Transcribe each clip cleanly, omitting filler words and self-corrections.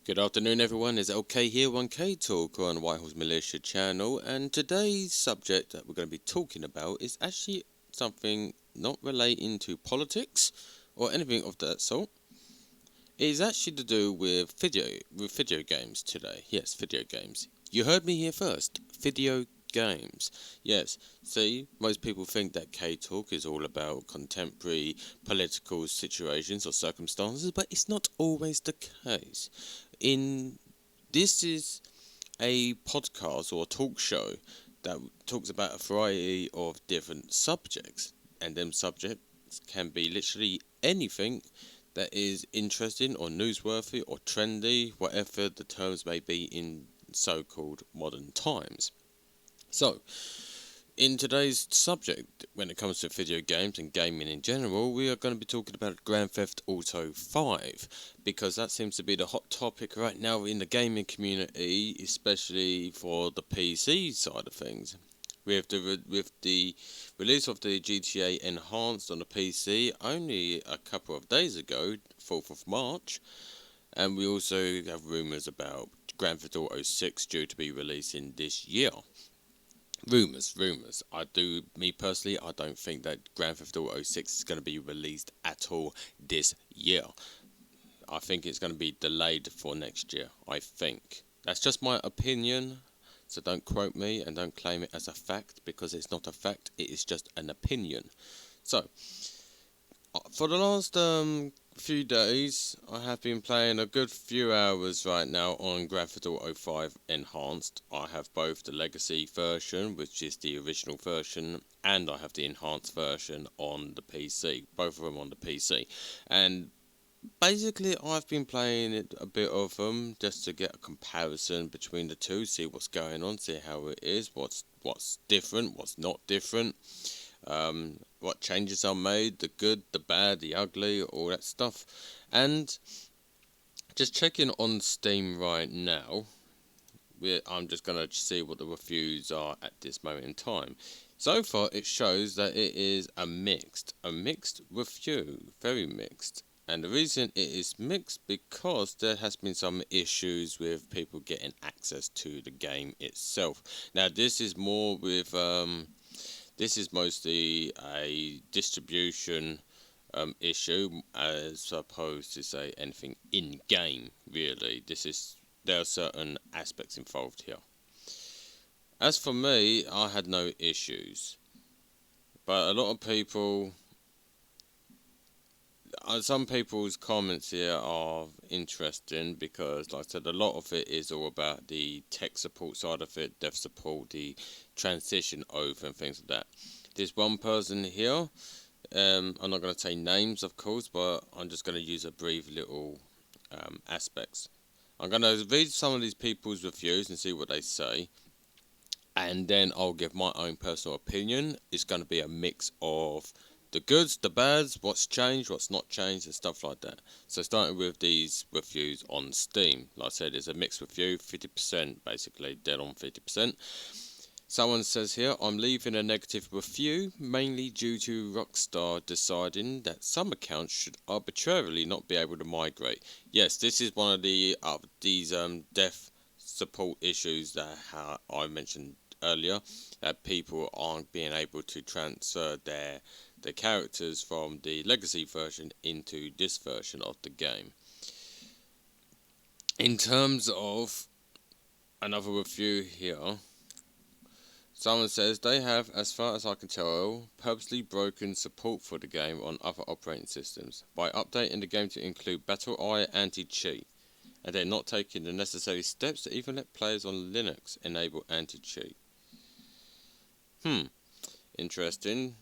Good afternoon everyone, it's LK here, 1K Talk on Whitehall's Militia channel, and today's subject that we're going to be talking about is actually something not relating to politics or anything of that sort. It is actually to do with video games today. Yes, video games. You heard me here first. Video games. Yes, see, most people think that K-Talk is all about contemporary political situations or circumstances, but it's not always the case. This is a podcast or a talk show that talks about a variety of different subjects, and them subjects can be literally anything that is interesting or newsworthy or trendy, whatever the terms may be in so-called modern times. So, in today's subject, when it comes to video games and gaming in general, we are going to be talking about Grand Theft Auto 5, because that seems to be the hot topic right now in the gaming community, especially for the PC side of things. With the release of the GTA Enhanced on the PC only a couple of days ago, 4th of March, and we also have rumours about Grand Theft Auto 6 due to be releasing this year. Rumours. Me personally, I don't think that Grand Theft Auto 6 is going to be released at all this year. I think it's going to be delayed for next year, I think. That's just my opinion, so don't quote me and don't claim it as a fact, because it's not a fact, it is just an opinion. So, for the last few days, I have been playing a good few hours right now on Grand Theft Auto 5 Enhanced. I have both the Legacy version, which is the original version, and I have the Enhanced version on the PC. Both of them on the PC. And basically, I've been playing a bit of them just to get a comparison between the two, see what's going on, see how it is, what's different, what's not different. What changes are made, the good, the bad, the ugly, all that stuff. And just checking on Steam right now, I'm just going to see what the reviews are at this moment in time. So far it shows that it is a mixed review, very mixed. And the reason it is mixed because there has been some issues with people getting access to the game itself. Now this is more with this is mostly a distribution issue, as opposed to say anything in game. Really, there are certain aspects involved here. As for me, I had no issues, but a lot of people, some people's comments here are interesting because, like I said, a lot of it is all about the tech support side of it, dev support, the transition over and things like that. There's one person here, I'm not going to say names of course, but I'm just going to use a brief little aspects. I'm going to read some of these people's reviews and see what they say, and then I'll give my own personal opinion. It's going to be a mix of the goods, the bads, what's changed, what's not changed, and stuff like that. So starting with these reviews on Steam, like I said, it's a mixed review, 50% basically, dead on 50%. Someone says here, I'm leaving a negative review, mainly due to Rockstar deciding that some accounts should arbitrarily not be able to migrate. Yes, this is one of these dev support issues that I mentioned earlier, that people aren't being able to transfer their characters from the Legacy version into this version of the game. In terms of another review here, someone says they have, as far as I can tell, purposely broken support for the game on other operating systems by updating the game to include BattleEye anti-cheat, and they're not taking the necessary steps to even let players on Linux enable anti-cheat. Interesting.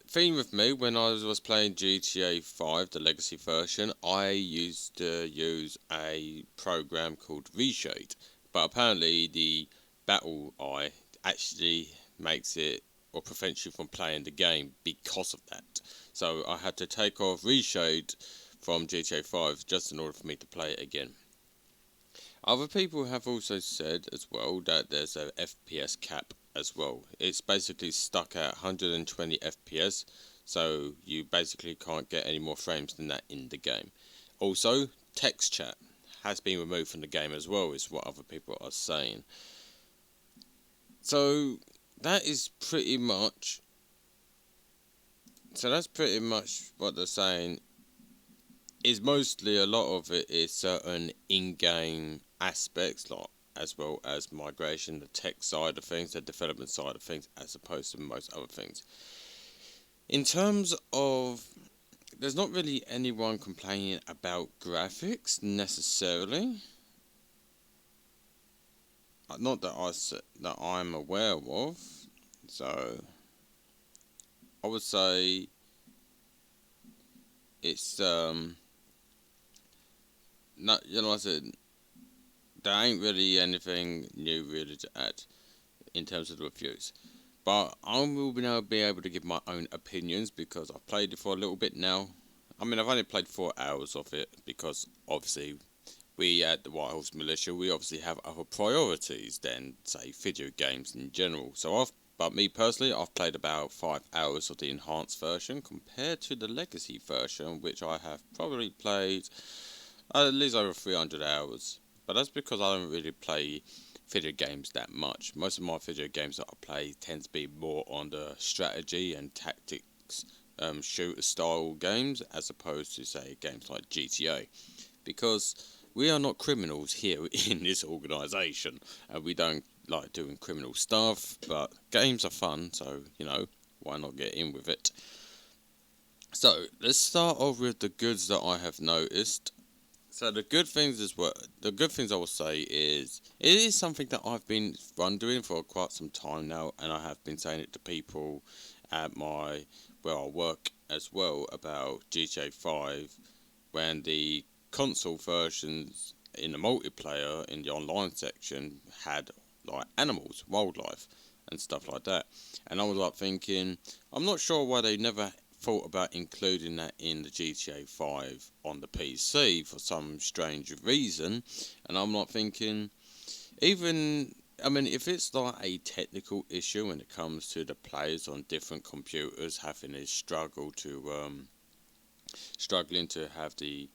Thing with me, when I was playing GTA 5, the Legacy version, I used to use a program called Reshade, but apparently the BattleEye actually makes it or prevents you from playing the game because of that. So I had to take off Reshade from GTA 5 just in order for me to play it again. Other people have also said as well that there's a FPS cap as well. It's basically stuck at 120 FPS, so you basically can't get any more frames than that in the game. Also, text chat has been removed from the game as well, is what other people are saying. So that is pretty much. So that's pretty much what they're saying. Is mostly a lot of it is certain in-game aspects, like as well as migration, the tech side of things, the development side of things, as opposed to most other things. In terms of, there's not really anyone complaining about graphics necessarily. Not that I'm aware of. So I would say it's not, I said, there ain't really anything new really to add in terms of the reviews. But I will now be able to give my own opinions because I've played it for a little bit now. I mean, I've only played 4 hours of it because obviously we at the White Horse Militia, we obviously have other priorities than, say, video games in general. But me personally, I've played about 5 hours of the enhanced version compared to the legacy version, which I have probably played at least over 300 hours. But that's because I don't really play video games that much. Most of my video games that I play tend to be more on the strategy and tactics shooter style games, as opposed to, say, games like GTA. Because we are not criminals here in this organisation, and we don't like doing criminal stuff, but games are fun, so, why not get in with it? So, let's start off with the goods that I have noticed. So the good things I will say is, it is something that I've been wondering for quite some time now, and I have been saying it to people at where I work as well, about GTA 5, when the console versions in the multiplayer in the online section had like animals, wildlife and stuff like that. And I was like thinking, I'm not sure why they never thought about including that in the GTA 5 on the PC for some strange reason. And I'm not thinking, if it's like a technical issue when it comes to the players on different computers having a struggling to have the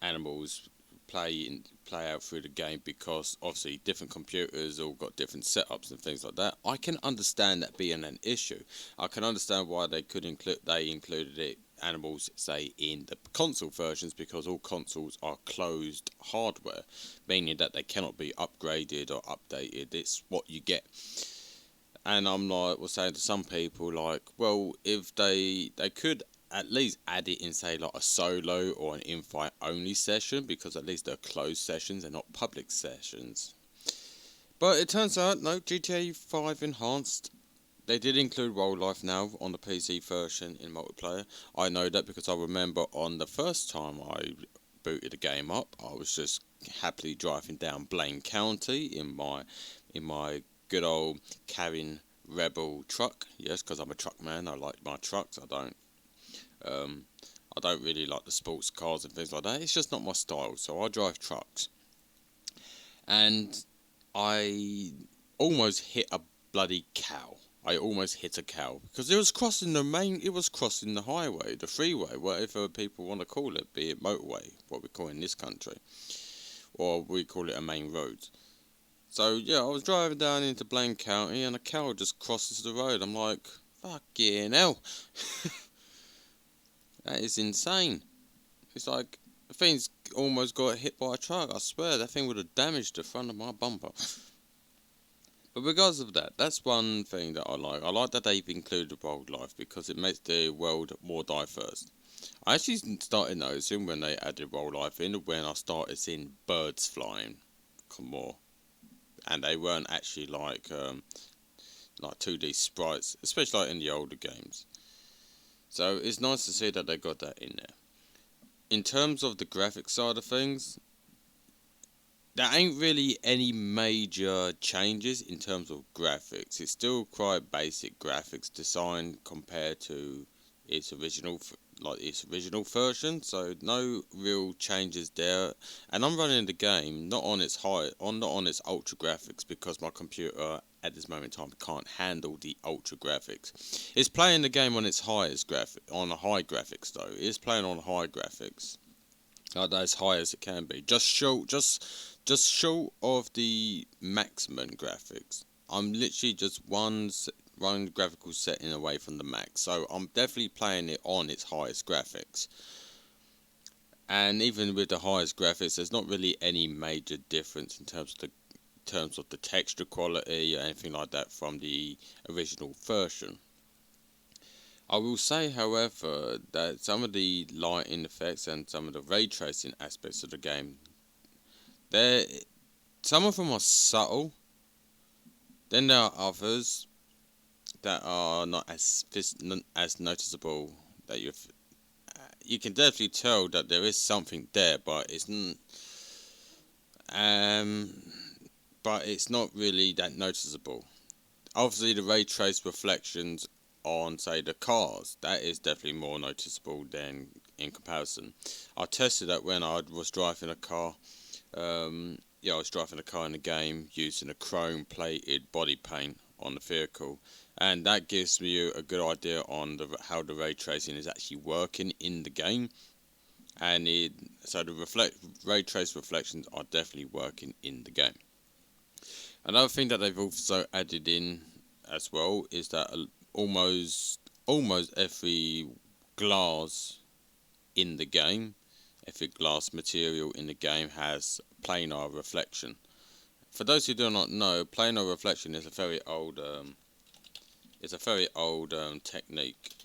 animals play out through the game, because obviously different computers all got different setups and things like that, I can understand that being an issue. I can understand why they included it, animals, say, in the console versions, because all consoles are closed hardware, meaning that they cannot be upgraded or updated. It's what you get. And I'm like, saying to some people, like, well, if they could at least add it in, say, like a solo or an invite only session, because at least they're closed sessions and not public sessions. But it turns out, no, GTA 5 Enhanced, they did include wildlife now on the PC version in multiplayer. I know that because I remember on the first time I booted the game up, I was just happily driving down Blaine County in my good old carrying Rebel truck. Yes, because I'm a truck man. I like my trucks. I don't really like the sports cars and things like that. It's just not my style. So I drive trucks, and I almost hit a bloody cow. I almost hit a cow because it was crossing the highway, the freeway, whatever people want to call it, be it motorway, what we call in this country, or we call it a main road. So yeah, I was driving down into Blaine County and a cow just crosses the road. I'm like, fucking hell. That is insane. It's like, the thing's almost got hit by a truck. I swear, that thing would have damaged the front of my bumper. But because of that, that's one thing that I like. I like that they've included wildlife because it makes the world more diverse. I actually started noticing when they added wildlife in, when I started seeing birds flying more. And they weren't actually like 2D sprites, especially like in the older games. So it's nice to see that they got that in there. In terms of the graphic side of things, there ain't really any major changes in terms of graphics. It's still quite basic graphics design compared to its original version, so no real changes there. And I'm running the game not on its ultra graphics, because my computer at this moment in time can't handle the ultra graphics. It's playing the game on its high graphics though. It's playing on high graphics. like as high as it can be, just short of the maximum graphics. I'm literally just one graphical setting away from the max, so I'm definitely playing it on its highest graphics. And even with the highest graphics, there's not really any major difference in terms of the texture quality or anything like that from the original version. I will say, however, that some of the lighting effects and some of the ray tracing aspects of the game, there some of them are subtle. Then there are others that are not as noticeable. That you can definitely tell that there is something there, um, but it's not really that noticeable. Obviously, the ray trace reflections on, say, the cars, that is definitely more noticeable than in comparison. I tested that when I was driving a car. I was driving a car in the game using a chrome-plated body paint on the vehicle, and that gives me a good idea on how the ray tracing is actually working in the game. And so the ray trace reflections are definitely working in the game. Another thing that they've also added in as well is that almost every glass in the game, every glass material in the game has planar reflection. For those who do not know, planar reflection is a very old technique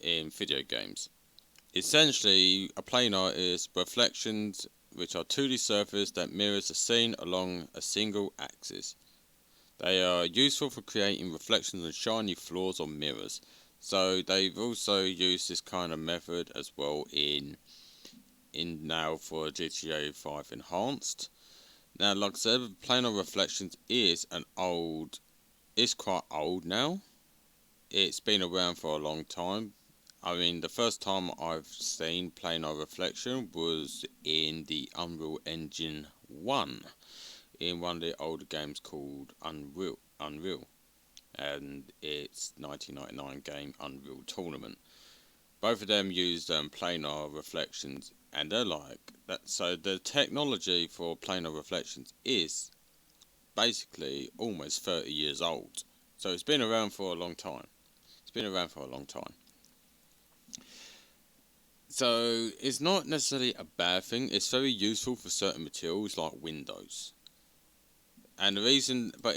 in video games. Essentially, a planar is reflections which are 2D surface that mirrors the scene along a single axis. They are useful for creating reflections on shiny floors or mirrors. So they've also used this kind of method as well in now for GTA 5 Enhanced. Now, like I said, planar reflections is quite old now. It's been around for a long time. I mean, the first time I've seen planar reflection was in the Unreal Engine 1, in one of the older games called Unreal, and its 1999 game Unreal Tournament. Both of them used planar reflections, and they're like that. So the technology for planar reflections is basically almost 30 years old. So it's been around for a long time. It's been around for a long time. So it's not necessarily a bad thing. It's very useful for certain materials like windows. And the reason, but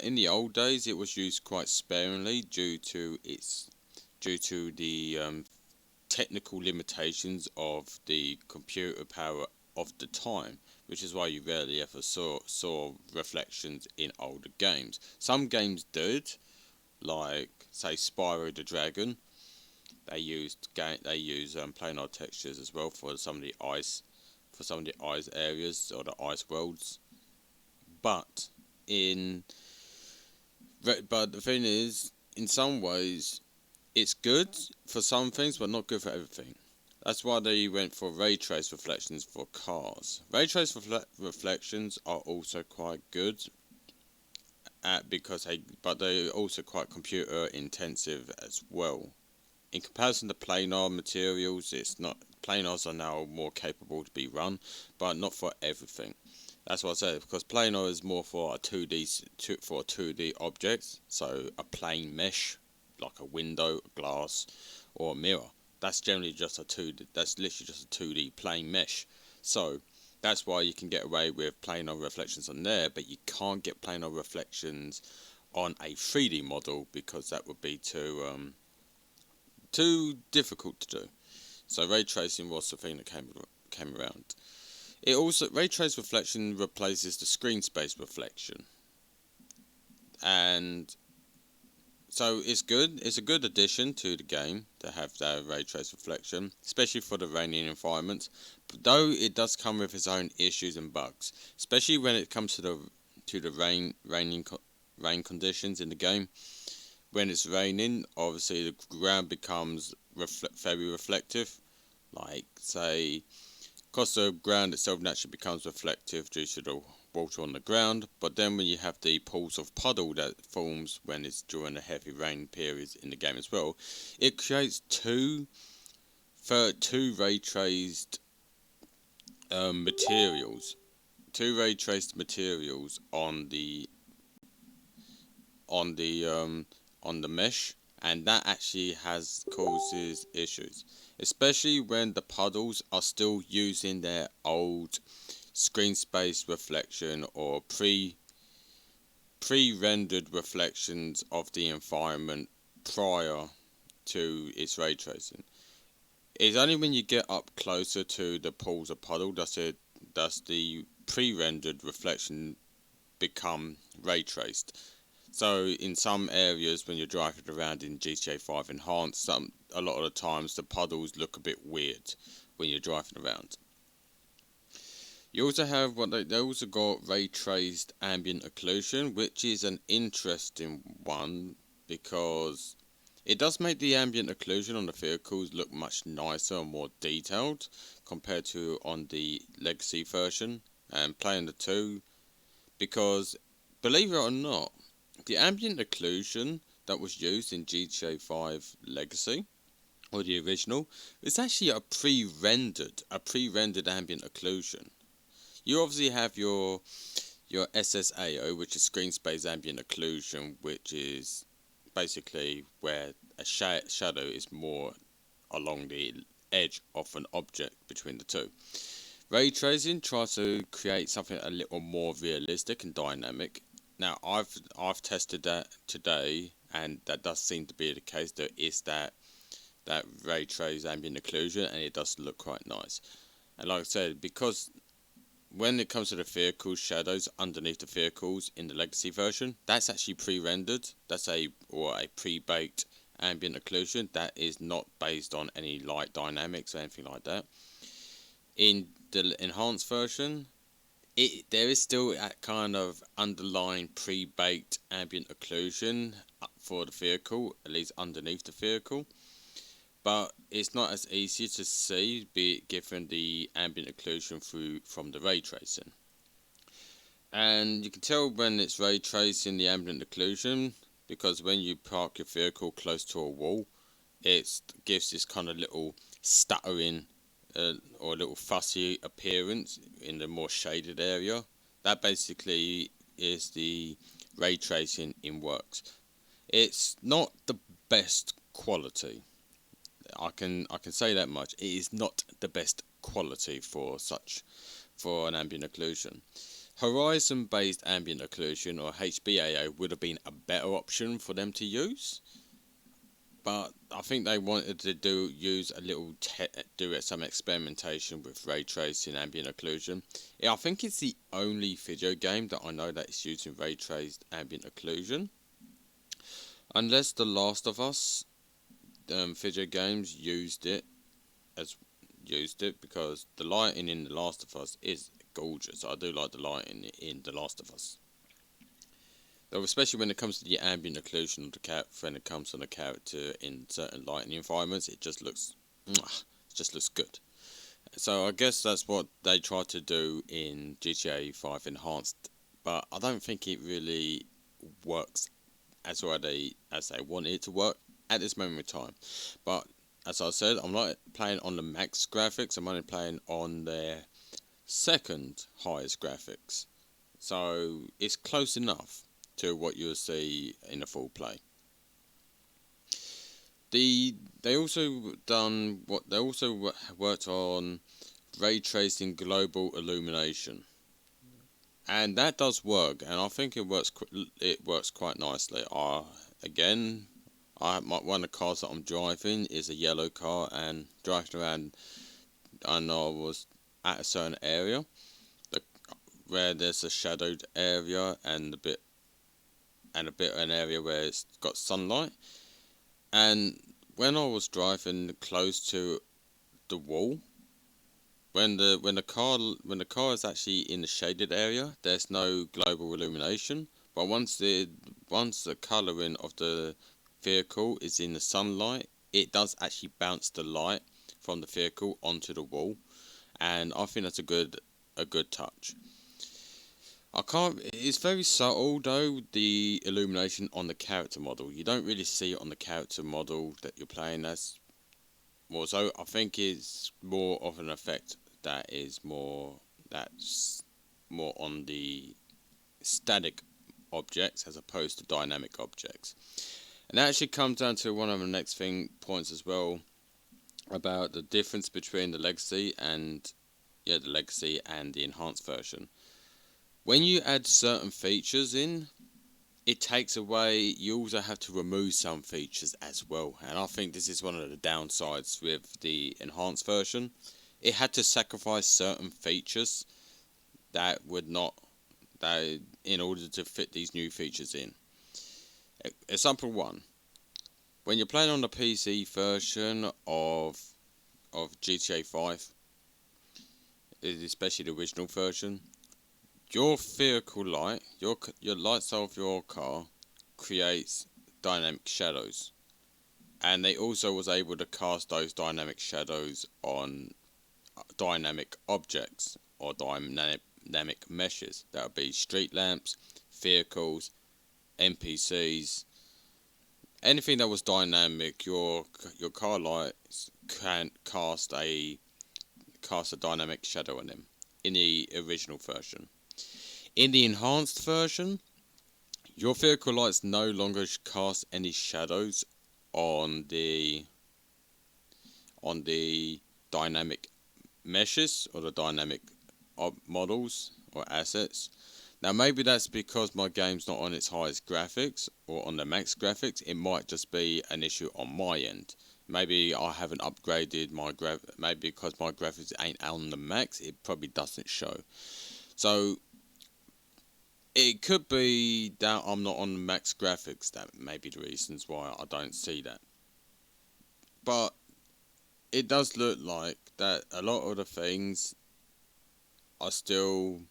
in the old days, it was used quite sparingly due to the technical limitations of the computer power of the time, which is why you rarely ever saw reflections in older games. Some games did, like say Spyro the Dragon. They use planar textures as well for some of the ice areas or the ice worlds. But in but the thing is, in some ways, it's good for some things, but not good for everything. That's why they went for ray trace reflections for cars. Ray trace reflections are also quite good but they're also quite computer intensive as well. In comparison to planar materials, it's not planars are now more capable to be run, but not for everything. That's what I said, because planar is more for a 2D objects, so a plane mesh like a window, a glass, or a mirror. That's generally just a 2D. That's literally just a 2D plane mesh. So that's why you can get away with planar reflections on there, but you can't get planar reflections on a 3D model because that would be too difficult to do. So ray tracing was the thing that came around. It also ray trace reflection replaces the screen space reflection, and so it's good. It's a good addition to the game to have that ray trace reflection, especially for the raining environments. Though it does come with its own issues and bugs, especially when it comes to the rain conditions in the game. When it's raining, obviously the ground becomes very reflective. Like say, because the ground itself naturally becomes reflective due to the water on the ground, but then when you have the pools of puddle that forms when it's during the heavy rain periods in the game as well, it creates two ray traced materials, two ray traced materials on the um, on the mesh, and that actually has causes issues, especially when the puddles are still using their old screen space reflection or pre-rendered reflections of the environment prior to its ray tracing. It's only when you get up closer to the pools of puddle does the pre-rendered reflection become ray traced. So in some areas when you're driving around in GTA 5 Enhanced, a lot of the times the puddles look a bit weird when you're driving around. You also have they also got ray traced ambient occlusion, which is an interesting one because it does make the ambient occlusion on the vehicles look much nicer and more detailed compared to on the legacy version and playing the two, because believe it or not, the ambient occlusion that was used in GTA 5 Legacy or the original is actually a pre-rendered ambient occlusion. You obviously have your SSAO, which is screen space ambient occlusion, which is basically where a shadow is more along the edge of an object between the two. Ray tracing tries to create something a little more realistic and dynamic. Now, I've tested that today, and that does seem to be the case. There is that ray trace ambient occlusion, and it does look quite nice. And like I said, because when it comes to the vehicle shadows underneath the vehicles in the legacy version, that's actually pre-rendered. That's a pre-baked ambient occlusion that is not based on any light dynamics or anything like that. In the enhanced version, there is still that kind of underlying pre-baked ambient occlusion for the vehicle, at least underneath the vehicle. But it's not as easy to see, given the ambient occlusion from the ray tracing. And you can tell when it's ray tracing the ambient occlusion because when you park your vehicle close to a wall, it gives this kind of little stuttering or a little fussy appearance in the more shaded area. That basically is the ray tracing in works. It's not the best quality. I can say that much. It is not the best quality for an ambient occlusion. Horizon based ambient occlusion or HBAO would have been a better option for them to use, but I think they wanted to do some experimentation with ray tracing ambient occlusion. I think it's the only video game that I know that is using ray traced ambient occlusion, unless The Last of Us video games used it because the lighting in The Last of Us is gorgeous. I do like the lighting in The Last of Us. Though especially when it comes to the ambient occlusion of the when it comes on the character in certain lighting environments, it just looks good. So I guess that's what they tried to do in GTA 5 Enhanced, but I don't think it really works as they wanted it to work at this moment in time. But as I said, I'm not playing on the max graphics, I'm only playing on their second highest graphics. So it's close enough to what you'll see in a full play. They also worked on ray tracing global illumination, and that does work, and I think it works quite nicely. Again, one of the cars that I'm driving is a yellow car, and driving around, I know I was at a certain area where there's a shadowed area and an area where it's got sunlight. And when I was driving close to the wall, when the car is actually in the shaded area, there's no global illumination. But once the colouring of the vehicle is in the sunlight, it does actually bounce the light from the vehicle onto the wall, and I think that's a good touch. It's very subtle though, the illumination on the character model. You don't really see it on the character model that you're playing as. More so, I think it's more of an effect that's more on the static objects as opposed to dynamic objects. And that actually comes down to one of the next points as well, about the difference between the legacy and the enhanced version. When you add certain features in, it takes away, you also have to remove some features as well. And I think this is one of the downsides with the enhanced version. It had to sacrifice certain features that in order to fit these new features in. Example 1. When you're playing on the PC version of GTA 5, especially the original version, your vehicle light, your lights of your car creates dynamic shadows, and they also was able to cast those dynamic shadows on dynamic objects or dynamic meshes. That would be street lamps, vehicles, NPCs, anything that was dynamic. Your car lights can cast a dynamic shadow on them in the original version. In the enhanced version, your vehicle lights no longer cast any shadows on the dynamic meshes or the dynamic models or assets. Now maybe that's because my game's not on its highest graphics or on the max graphics. It might just be an issue on my end. Maybe I haven't upgraded my maybe because my graphics ain't on the max, it probably doesn't show. So it could be that I'm not on the max graphics. That may be the reasons why I don't see that. But it does look like that a lot of the things are still,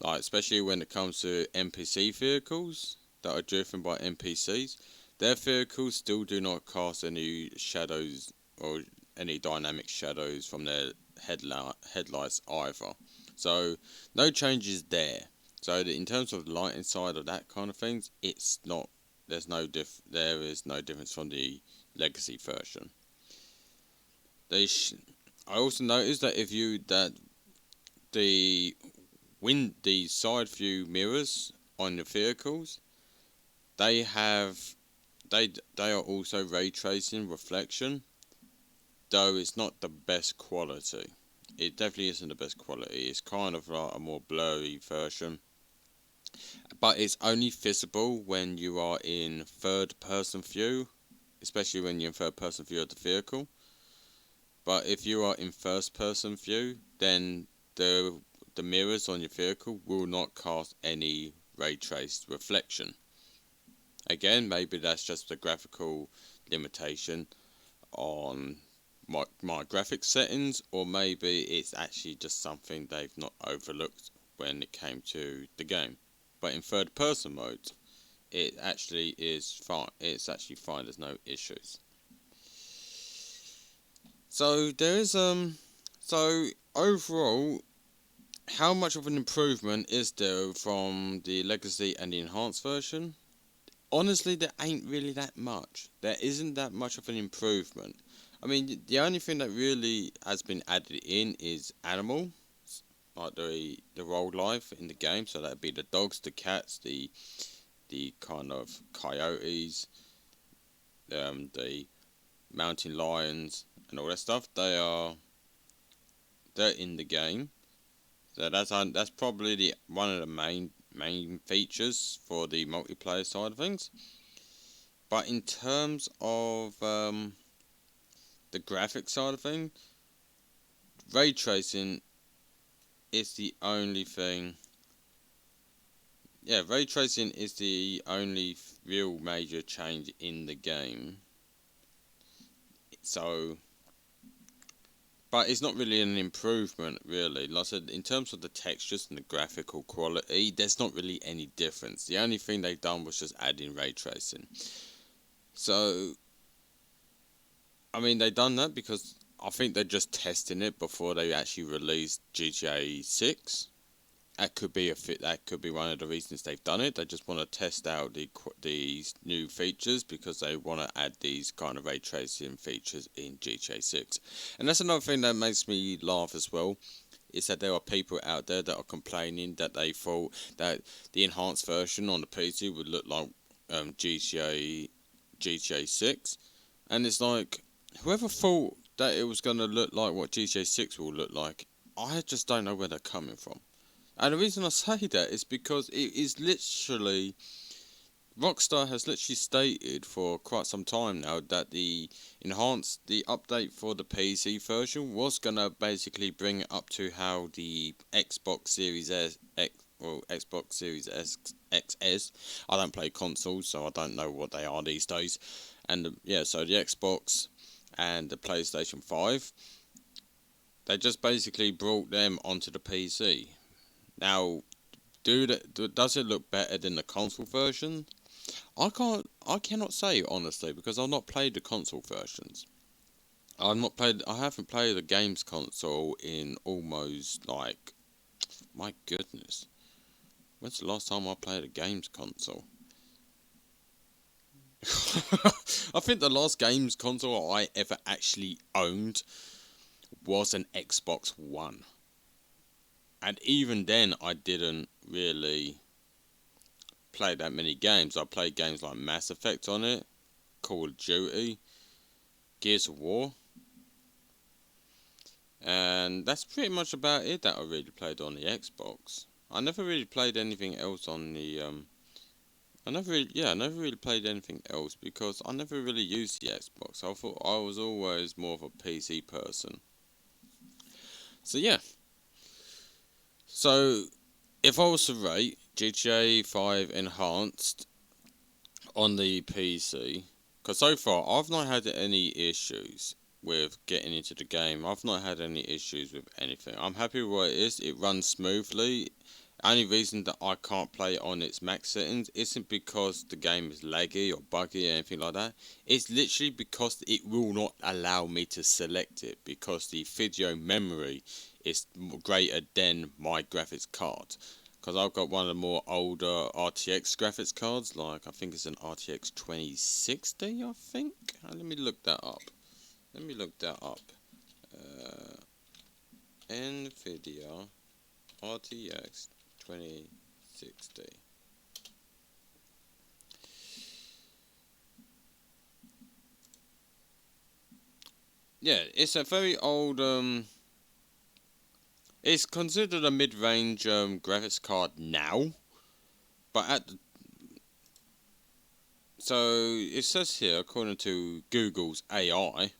like, especially when it comes to NPC vehicles that are driven by NPCs, their vehicles still do not cast any shadows or any dynamic shadows from their headlights either. So no changes there. So in terms of the lighting side of that kind of things, it's not. There is no difference from the legacy version. I also noticed that the side view mirrors on the vehicles, they are also ray tracing reflection, though it's not the best quality. It definitely isn't the best quality. It's kind of like a more blurry version, but it's only visible when you are in third person view, especially when you're in third person view of the vehicle. But if you are in first person view, then the mirrors on your vehicle will not cast any ray traced reflection. Again, maybe that's just a graphical limitation on my graphics settings, or maybe it's actually just something they've not overlooked when it came to the game. But in third person mode, it actually is fine. It's actually fine. There's no issues. So so overall, how much of an improvement is there from the legacy and the enhanced version? Honestly, there ain't really that much. There isn't that much of an improvement. I mean, the only thing that really has been added in is animal, like the wildlife in the game. So that'd be the dogs, the cats, the kind of coyotes, the mountain lions, and all that stuff. They're in the game. So that's probably one of the main features for the multiplayer side of things. But in terms of the graphics side of things, ray tracing is the only thing. Yeah, ray tracing is the only real major change in the game. So, but it's not really an improvement, really. Like I said, in terms of the textures and the graphical quality, there's not really any difference. The only thing they've done was just add in ray tracing. So, I mean, they done that because I think they're just testing it before they actually released GTA 6. that could be that could be one of the reasons they've done it. They just want to test out these new features because they want to add these kind of ray tracing features in GTA 6. And that's another thing that makes me laugh as well, is that there are people out there that are complaining that they thought that the enhanced version on the PC would look like GTA 6, and it's like, whoever thought that it was going to look like what GTA 6 will look like, I just don't know where they're coming from. And the reason I say that is because it is literally, Rockstar has literally stated for quite some time now that the update for the PC version was gonna basically bring it up to how the Xbox Series Xbox Series XS. I don't play consoles, so I don't know what they are these days. And yeah, so the Xbox and the PlayStation 5, they just basically brought them onto the PC. Now, does it look better than the console version? I cannot say honestly because I've not played the console versions. I haven't played the games console in almost, like, my goodness. When's the last time I played a games console? I think the last games console I ever actually owned was an Xbox One. And even then I didn't really play that many games. I played games like Mass Effect on it, Call of Duty, Gears of War, and that's pretty much about it that I really played on the Xbox. I never really played anything else on the I never really played anything else because I never really used the Xbox. I thought I was always more of a PC person. So yeah. So if I was to rate GTA 5 Enhanced on the PC, because so far I've not had any issues with getting into the game. I've not had any issues with anything. I'm happy with what it is. It runs smoothly. Only reason that I can't play it on its max settings isn't because the game is laggy or buggy or anything like that. It's literally because it will not allow me to select it because the video memory is greater than my graphics card. Because I've got one of the more older RTX graphics cards, like I think it's an RTX 2060, I think. Let me look that up. NVIDIA RTX 2060. Yeah, it's a very old, it's considered a mid-range graphics card now, but so it says here, according to Google's AI,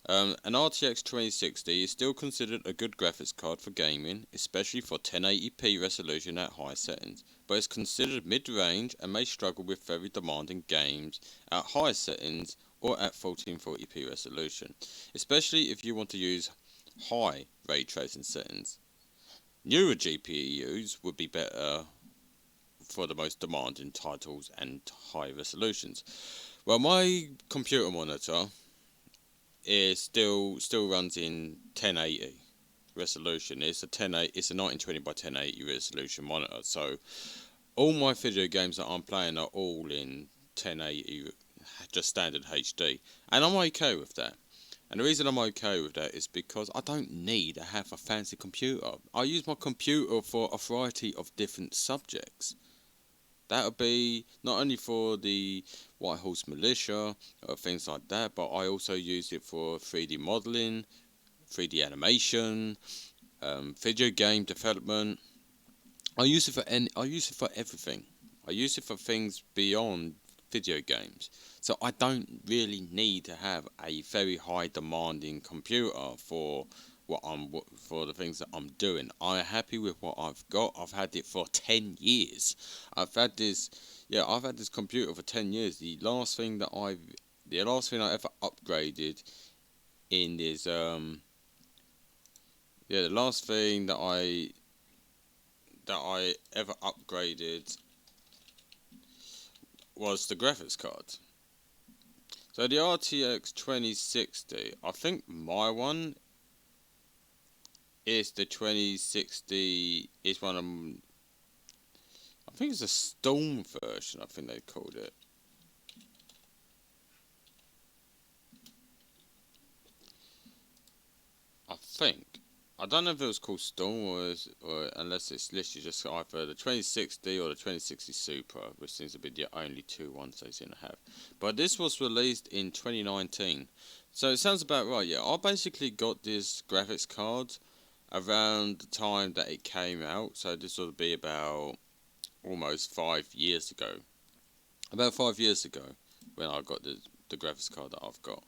an RTX 2060 is still considered a good graphics card for gaming, especially for 1080p resolution at high settings, but is considered mid-range and may struggle with very demanding games at high settings or at 1440p resolution, especially if you want to use high ray tracing settings. Newer GPUs would be better for the most demanding titles and high resolutions. Well, my computer monitor it still runs in 1080 resolution. It's a 1920 by 1080 resolution monitor. So all my video games that I'm playing are all in 1080, just standard HD, and I'm okay with that. And the reason I'm okay with that is because I don't need to have a fancy computer. I use my computer for a variety of different subjects. That would be not only for the White Horse Militia, things like that, but I also use it for 3D modeling, 3D animation, video game development. I use it for everything. I use it for things beyond video games. So I don't really need to have a very high demanding computer for for the things that I'm doing. I'm happy with what I've got. I've had it for 10 years. I've had this computer for 10 years. The last thing I ever upgraded in is the last thing that I ever upgraded was the graphics card. So the RTX 2060, I think my one It's the 2060. It's one of them. I think it's a Storm version. I think they called it. I think. I don't know if it was called Storm or unless it's literally just either the 2060 or the 2060 Super, which seems to be the only two ones they seem to have. But this was released in 2019, so it sounds about right. Yeah, I basically got this graphics card around the time that it came out, so this would be about almost 5 years ago. About 5 years ago, when I got the graphics card that I've got.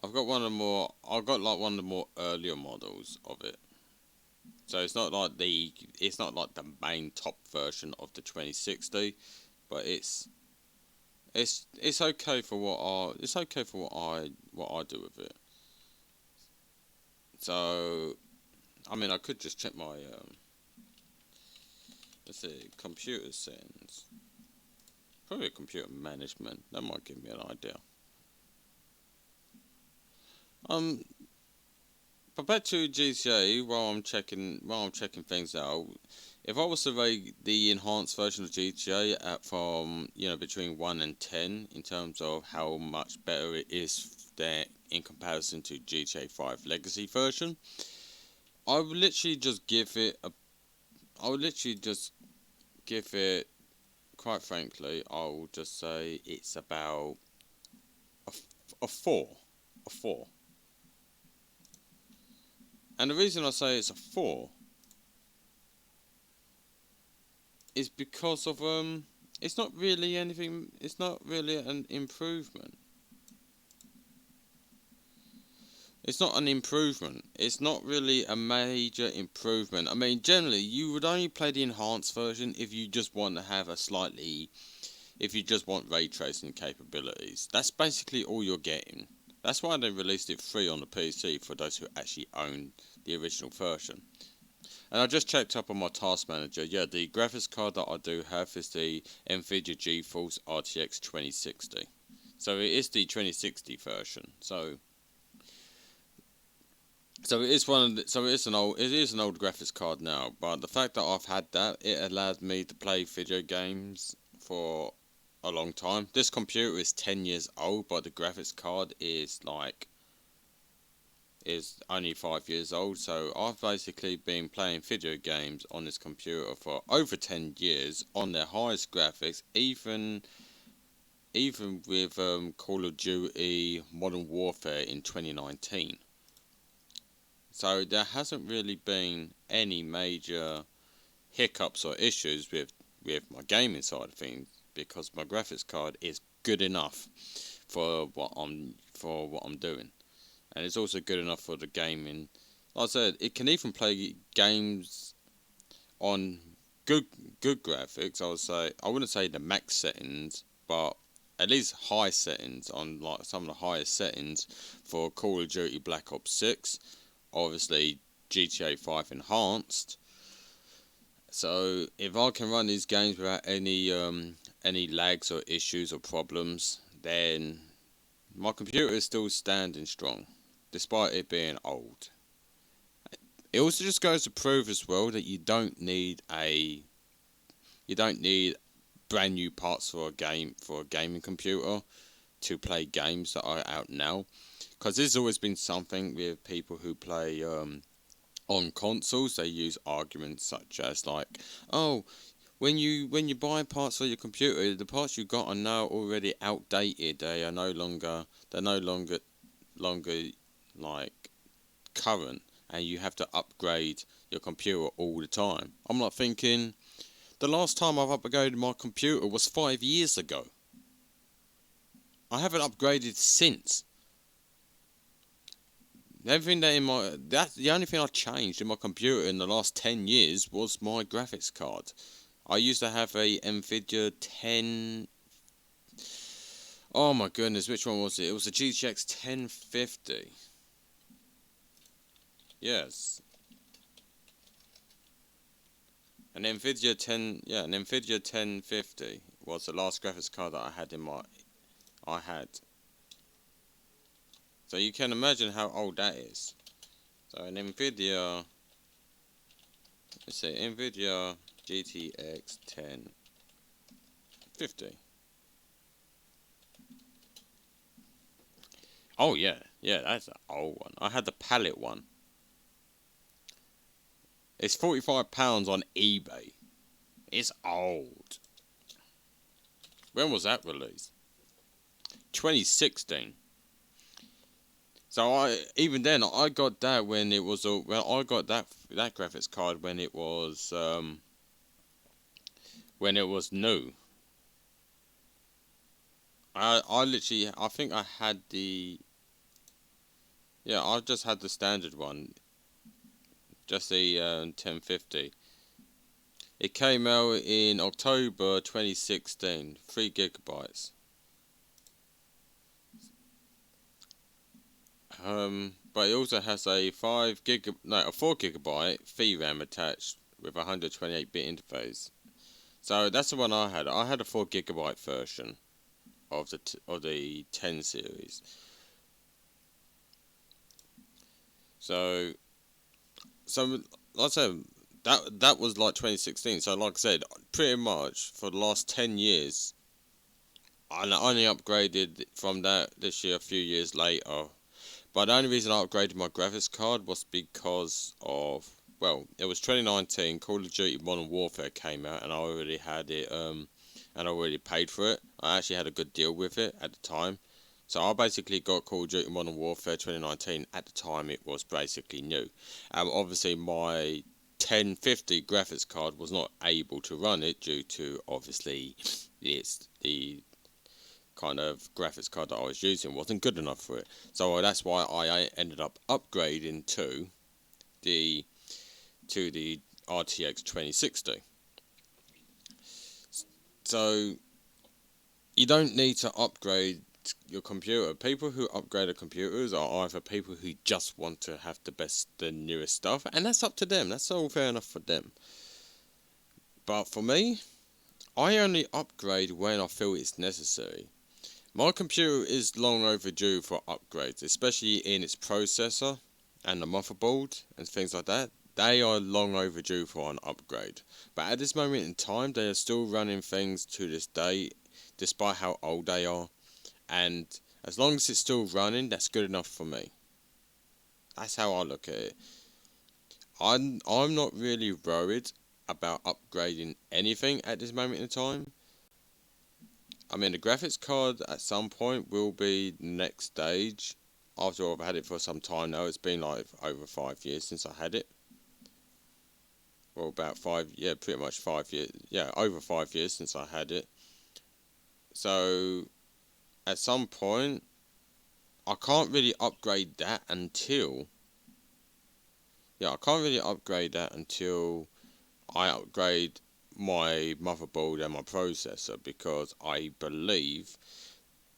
I've got one of the more. I've got like one of the more earlier models of it. So it's not like the main top version of the 2060, but it's okay for what I do with it. So I mean I could just check my let's see, computer settings. Probably computer management. That might give me an idea. Um, but back to GTA, while I'm checking things out, if I was to rate the enhanced version of GTA at from between 1 and 10 in terms of how much better it is there in comparison to GTA 5 Legacy version, I would literally just give it a. I would literally just give it. Quite frankly, I will just say it's about a 4, a 4. And the reason I say it's a 4 is because of it's not really anything. It's not really an improvement. It's not an improvement. It's not really a major improvement. I mean, generally, you would only play the enhanced version if you just want to have if you just want ray tracing capabilities. That's basically all you're getting. That's why they released it free on the PC for those who actually own the original version. And I just checked up on my task manager. Yeah, the graphics card that I do have is the Nvidia GeForce RTX 2060. So it is the 2060 version. So it is it is an old graphics card now, but the fact that I've had that, it allowed me to play video games for a long time. This computer is 10 years old, but the graphics card is only 5 years old, so I've basically been playing video games on this computer for over 10 years on their highest graphics, even with Call of Duty Modern Warfare in 2019. So there hasn't really been any major hiccups or issues with my gaming side of things because my graphics card is good enough for what I'm doing. And it's also good enough for the gaming. Like I said, it can even play games on good graphics. I wouldn't say the max settings, but at least high settings on like some of the highest settings for Call of Duty Black Ops 6. Obviously, GTA 5 Enhanced. So if I can run these games without any lags or issues or problems, then my computer is still standing strong, despite it being old. It also just goes to prove as well that you don't need brand new parts for a gaming computer to play games that are out now, because there's always been something with people who play on consoles. They use arguments such as like, oh, when you buy parts for your computer, the parts you got are now already outdated. They're no longer like current, and you have to upgrade your computer all the time. I'm not thinking the last time I've upgraded my computer was 5 years ago. I haven't upgraded since. That's the only thing I changed in my computer in the last 10 years was my graphics card. I used to have a Nvidia 10. Oh my goodness, which one was it? It was a GTX 1050. Yes. An Nvidia 1050 was the last graphics card that I had. So you can imagine how old that is. So an Nvidia, let's say Nvidia GTX 1050. Oh yeah, yeah, that's an old one. I had the pallet one. It's £45 on eBay. It's old. When was that released? 2016. So even then I got that when it was I got that graphics card when it was new. I literally I think I had the I just had the standard one, just the 1050. It came out in October 2016, 3 GB. But it also has a 4 GB VRAM attached with a 128-bit interface. So that's the one I had. I had a 4 GB version of the 10 series. So like I said, that was like 2016. So like I said, pretty much for the last 10 years, I only upgraded from that this year a few years later. But the only reason I upgraded my graphics card was because of, well, it was 2019, Call of Duty Modern Warfare came out, and I already had it, and I already paid for it. I actually had a good deal with it at the time. So I basically got Call of Duty Modern Warfare 2019. At the time, it was basically new. Obviously, my 1050 graphics card was not able to run it due to, obviously, the kind of graphics card that I was using wasn't good enough for it. So that's why I ended up upgrading to the RTX 2060. So you don't need to upgrade your computer. People who upgrade their computers are either people who just want to have the newest stuff, and that's up to them. That's all fair enough for them. But for me, I only upgrade when I feel it's necessary. My computer is long overdue for upgrades, especially in its processor and the motherboard and things like that. They are long overdue for an upgrade. But at this moment in time, they are still running things to this day, despite how old they are. And as long as it's still running, that's good enough for me. That's how I look at it. I'm not really worried about upgrading anything at this moment in time. I mean, the graphics card at some point will be the next stage. After all, I've had it for some time now. It's been like over 5 years since I had it. Well, about 5, yeah, pretty much 5 years. Yeah, over 5 years since I had it. So, at some point, I can't really upgrade that until... Yeah, I can't really upgrade that until I upgrade my motherboard and my processor, because I believe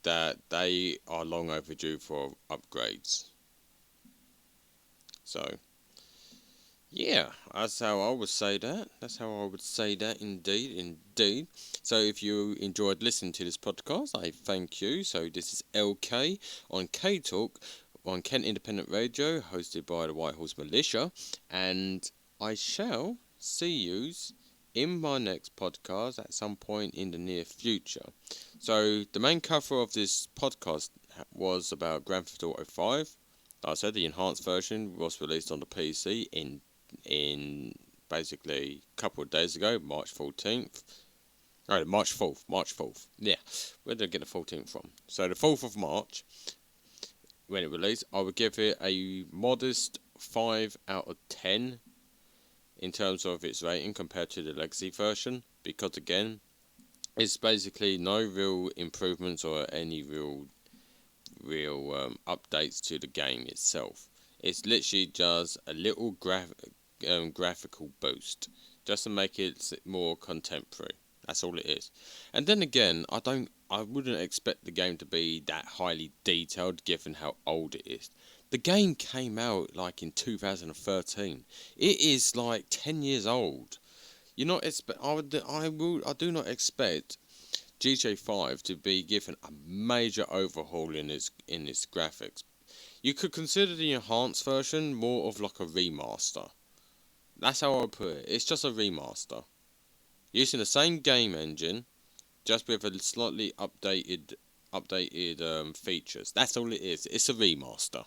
that they are long overdue for upgrades. So, yeah, that's how I would say that. That's how I would say that, indeed, indeed. So, if you enjoyed listening to this podcast, I thank you. So, this is LK on K Talk on Kent Independent Radio, hosted by the White Horse Militia, and I shall see yous in my next podcast at some point in the near future. So, the main cover of this podcast was about Grand Theft Auto 5. Like I said, the enhanced version was released on the PC in basically a couple of days ago, March 14th. Oh, March 4th. March 4th. Yeah. Where did I get the 14th from? So, the 4th of March, when it released, I would give it a modest 5 out of 10 in terms of its rating compared to the legacy version, because again, it's basically no real improvements or any real updates to the game itself. It's literally just a little graphical boost, just to make it more contemporary. That's all it is. And then again, I wouldn't expect the game to be that highly detailed given how old it is. The game came out like in 2013. It is like 10 years old. You're not I do not expect GTA 5 to be given a major overhaul in its graphics. You could consider the enhanced version more of like a remaster. That's how I would put it. It's just a remaster. Using the same game engine, just with a slightly updated features. That's all it is. It's a remaster.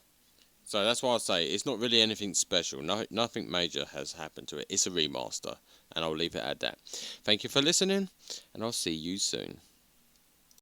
So that's why I say it's not really anything special. Nothing major has happened to it. It's a remaster. And I'll leave it at that. Thank you for listening, and I'll see you soon.